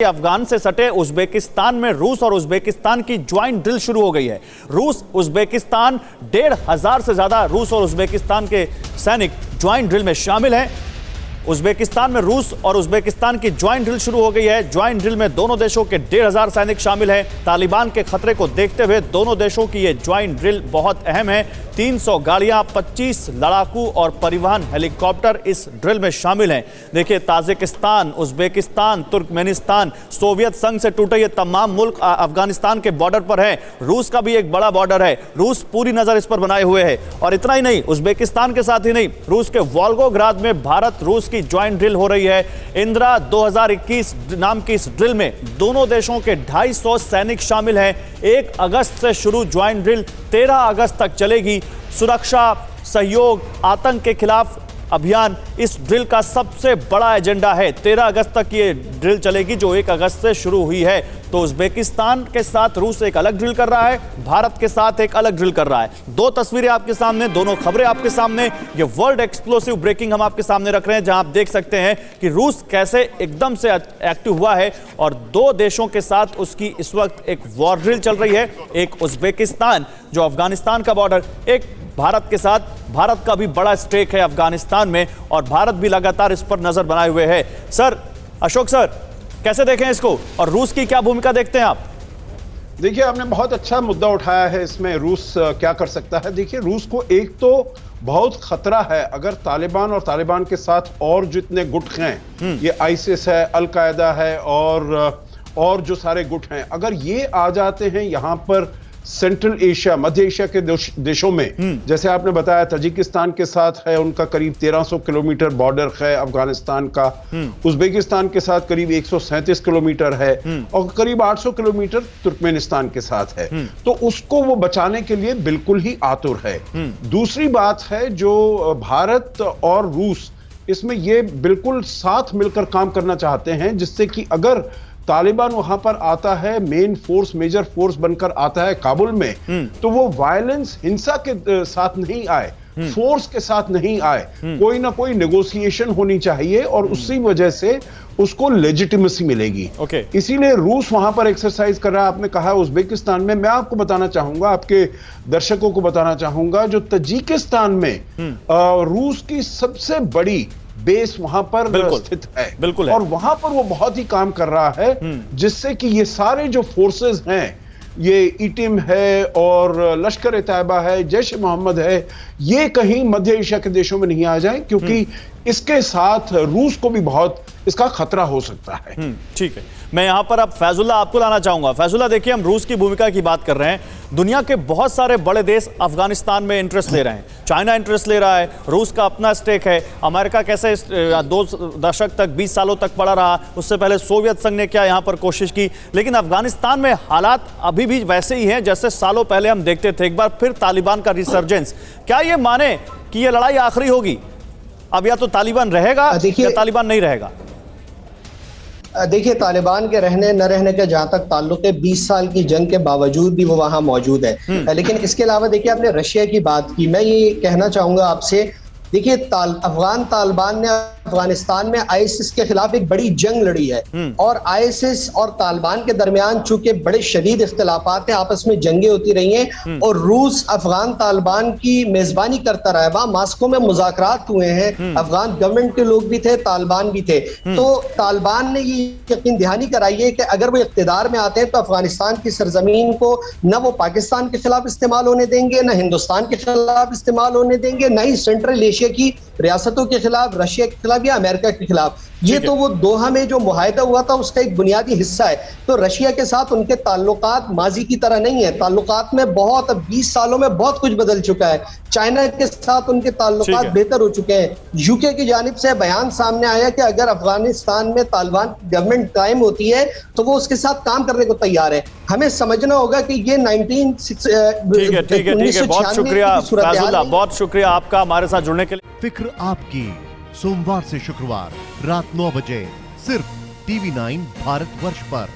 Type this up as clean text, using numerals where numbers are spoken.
अफगान से सटे उज्बेकिस्तान में रूस और उज्बेकिस्तान की ज्वाइंट ड्रिल शुरू हो गई है। रूस उज्बेकिस्तान 1,500 से ज्यादा रूस और उज्बेकिस्तान के सैनिक ज्वाइंट ड्रिल में शामिल हैं। उज्बेकिस्तान में रूस और उज्बेकिस्तान की ज्वाइंट ड्रिल शुरू हो गई है। ज्वाइंट ड्रिल में दोनों देशों के 1,500 सैनिक शामिल हैं। तालिबान के खतरे को देखते हुए दोनों देशों की यह ज्वाइंट ड्रिल बहुत अहम है। 300 गाड़ियां, 25 लड़ाकू और परिवहन हेलीकॉप्टर इस ड्रिल में शामिल हैं। देखिए, ताजिकिस्तान, उज्बेकिस्तान, तुर्कमेनिस्तान, सोवियत संघ से टूटे ये तमाम मुल्क अफगानिस्तान के बॉर्डर पर हैं। रूस का भी एक बड़ा बॉर्डर है। रूस पूरी नजर इस पर बनाए हुए है। और इतना ही नहीं, उज्बेकिस्तान के साथ ही नहीं, रूस के वोल्गोग्राद में भारत रूस की ज्वाइंट ड्रिल हो रही है। इंदिरा 2021 नाम की इस ड्रिल में दोनों देशों के 250 सैनिक शामिल हैं। 1 अगस्त से शुरू ज्वाइंट ड्रिल 13 अगस्त तक चलेगी। सुरक्षा, सहयोग, आतंक के खिलाफ अभियान इस ड्रिल का सबसे बड़ा एजेंडा है। 13 अगस्त तक ये ड्रिल चलेगी, जो 1 अगस्त से शुरू हुई है। तो उज्बेकिस्तान के साथ रूस एक अलग ड्रिल कर रहा है, भारत के साथ एक अलग ड्रिल कर रहा है। दो तस्वीरें आपके सामने, दोनों खबरें आपके सामने। ये वर्ल्ड एक्सप्लोसिव ब्रेकिंग हम आपके सामने रख रहे हैं, जहां आप देख सकते हैं कि रूस कैसे एकदम से एक्टिव हुआ है और दो देशों के साथ उसकी इस वक्त एक वॉर ड्रिल चल रही है। एक उज्बेकिस्तान जो अफगानिस्तान का बॉर्डर, एक भारत के साथ। भारत का भी बड़ा स्टेक है अफगानिस्तान में और भारत भी लगातार इस पर नजर बनाए हुए है। सर, अशोक सर, कैसे देखें इसको और रूस की क्या भूमिका देखते हैं आप? देखिए, आपने बहुत अच्छा मुद्दा उठाया है। इसमें रूस क्या कर सकता है। देखिए, रूस को एक तो बहुत खतरा है अगर तालिबान और तालिबान के साथ और जितने गुट हैं, ये आईसिस है, अल कायदा है और जो सारे गुट हैं, अगर ये आ जाते हैं यहाँ पर सेंट्रल एशिया, मध्य एशिया के देशों में, जैसे आपने बताया ताजिकिस्तान के साथ है, उनका करीब 1300 किलोमीटर बॉर्डर है अफगानिस्तान का। उज्बेकिस्तान के साथ करीब 137 किलोमीटर है और करीब 800 किलोमीटर तुर्कमेनिस्तान के साथ है। तो उसको वो बचाने के लिए बिल्कुल ही आतुर है। दूसरी बात है, जो भारत और रूस इसमें ये बिल्कुल साथ मिलकर काम करना चाहते हैं, जिससे कि अगर तालिबान वहां पर आता है, मेन फोर्स, मेजर फोर्स बनकर आता है काबुल में, तो वो वायलेंस, हिंसा के साथ नहीं आए, फोर्स के साथ नहीं आए। कोई ना कोई नेगोशिएशन होनी चाहिए और उसी वजह से उसको लेजिटिमेसी मिलेगी। इसीलिए रूस वहां पर एक्सरसाइज कर रहा है। आपने कहा उज्बेकिस्तान में, मैं आपको बताना चाहूंगा, आपके दर्शकों को बताना चाहूंगा, जो तजिकिस्तान में रूस की सबसे बड़ी बेस वहां पर स्थित है। बिल्कुल है। और वहां पर वो बहुत ही काम कर रहा है, जिससे कि ये सारे जो फोर्सेस हैं, ये ईटिम है और लश्कर ए तैयबा है, जैश ए मोहम्मद है, ये कहीं मध्य एशिया के देशों में नहीं आ जाए, क्योंकि इसके साथ रूस को भी बहुत इसका खतरा हो सकता है। ठीक है, मैं यहां पर अब फैजुल्ला आपको लाना चाहूंगा। फैजुल्ला, देखिए, हम रूस की भूमिका की बात कर रहे हैं। दुनिया के बहुत सारे बड़े देश अफगानिस्तान में इंटरेस्ट ले रहे हैं। चाइना इंटरेस्ट ले रहा है, रूस का अपना स्टेक है। अमेरिका कैसे 2 दशक तक, 20 सालों तक पड़ा रहा, उससे पहले सोवियत संघ ने क्या यहां पर कोशिश की। लेकिन अफगानिस्तान में हालात अभी भी वैसे ही हैं जैसे सालों पहले हम देखते थे। एक बार फिर तालिबान का रिसर्जेंस, क्या ये माने कि ये लड़ाई आखिरी होगी? अब या तो तालिबान रहेगा या तालिबान नहीं रहेगा? देखिए, तालिबान के रहने न रहने के जहां तक ताल्लुक है, 20 साल की जंग के बावजूद भी वो वहां मौजूद है। लेकिन इसके अलावा देखिए, आपने रशिया की बात की, मैं ये कहना चाहूंगा आपसे, देखिए, अफगान तालिबान ने अफगानिस्तान में आईसिस के खिलाफ एक बड़ी जंग लड़ी है और आईसिस और तालिबान के दरमियान चूंकि बड़े शदीद इख्तिलाफात हैं, आपस में जंगें होती रही हैं और रूस अफगान तालिबान की मेजबानी करता रहा है। वहां मास्को में मुज़ाकरात हुए हैं, अफगान गवर्नमेंट के लोग भी थे, तालिबान भी थे। तो तालिबान ने ये यकीन दहानी कराई है कि अगर वो इख्तिदार में आते हैं तो अफगानिस्तान की सरजमीन को न वो पाकिस्तान के खिलाफ इस्तेमाल होने देंगे, न हिंदुस्तान के खिलाफ इस्तेमाल होने देंगे, न ही सेंट्रल एशिया की रियासतों के खिलाफ, रशिया के खिलाफ या अमेरिका के खिलाफ। ये तो वो दोहा में जो मुआहदा हुआ था उसका एक बुनियादी हिस्सा है। तो रशिया के साथ उनके ताल्लुकात माजी की तरह नहीं है। ताल्लुकात में बहुत, 20 सालों में बहुत कुछ बदल चुका है। चाइना के साथ उनके ताल्लुकात बेहतर हो चुके हैं। यूके की जानिब से बयान सामने आया कि अगर अफगानिस्तान में तालिबान गवर्नमेंट कायम होती है तो वो उसके साथ काम करने को तैयार है। हमें समझना होगा कि ये 1996 बहुत शुक्रिया फैजुल्ला, बहुत शुक्रिया आपका हमारे साथ जुड़ने के लिए। फिक्र आपकी, सोमवार से शुक्रवार रात 9 बजे सिर्फ TV9 भारतवर्ष पर।